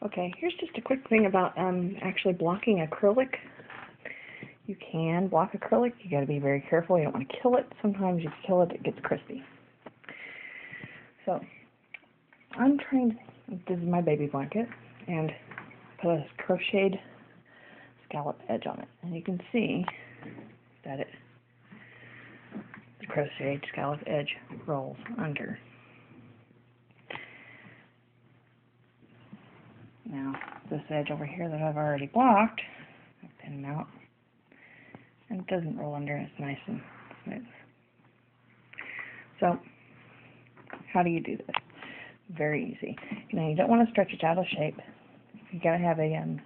Okay, here's just a quick thing about actually blocking acrylic. You can block acrylic. You got to be very careful. You don't want to kill it. Sometimes if you kill it, it gets crispy. So I'm trying to, this is my baby blanket, and put a crocheted scallop edge on it. And you can see that the crocheted scallop edge rolls under. Now, this edge over here that I've already blocked, I pin them out, and it doesn't roll under, it's nice and smooth. So, how do you do this? Very easy. You don't want to stretch it out of shape. You gotta have you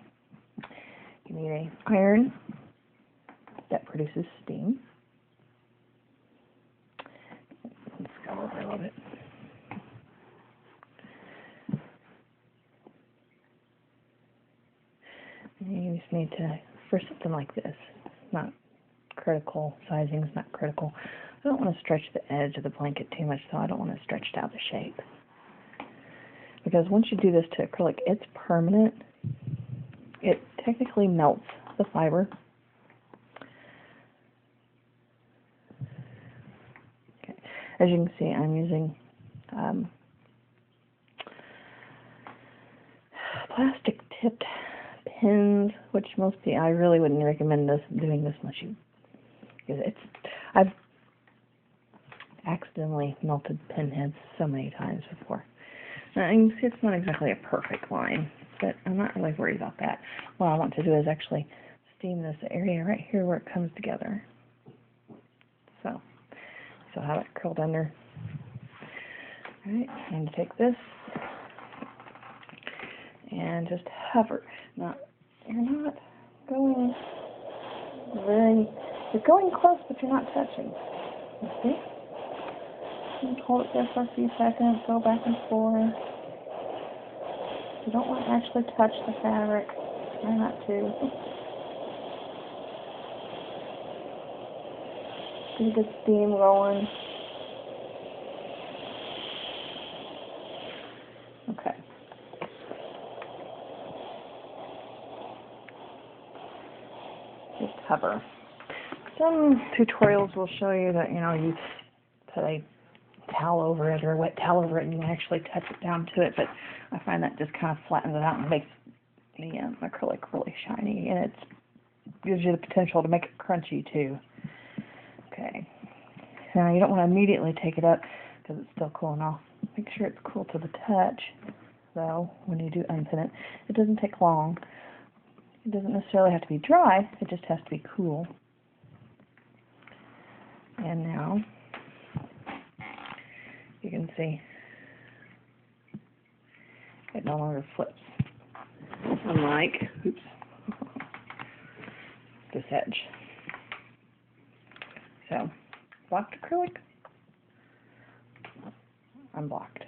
need a iron that produces steam. Let's go over a little bit. You just need to, for something like this, not critical, sizing's not critical. I don't want to stretch the edge of the blanket too much, so I don't want to stretch it out of shape. Because once you do this to acrylic, it's permanent. It technically melts the fiber. Okay. As you can see, I'm using plastic tipped pins, which most people, I really wouldn't recommend doing this unless you, because I've accidentally melted pin heads so many times before. Now you can see it's not exactly a perfect line, but I'm not really worried about that. What I want to do is actually steam this area right here where it comes together. So have it curled under. Alright, I'm going to take this and just hover. Now, you're not going you're going close, but you're not touching. You see? You hold it there for a few seconds, go back and forth. You don't want to actually touch the fabric. Try not to. Get the steam going. Okay. Just hover. Some tutorials will show you that, you put a towel over it or a wet towel over it and you can actually touch it down to it, but I find that just kind of flattens it out and makes the acrylic really shiny, and it gives you the potential to make it crunchy too. Okay. Now you don't want to immediately take it up because it's still cooling off. Make sure it's cool to the touch, though, when you do unpin it. It doesn't take long. It doesn't necessarily have to be dry, it just has to be cool. And now you can see it no longer flips, unlike, this edge. So, blocked acrylic, unblocked.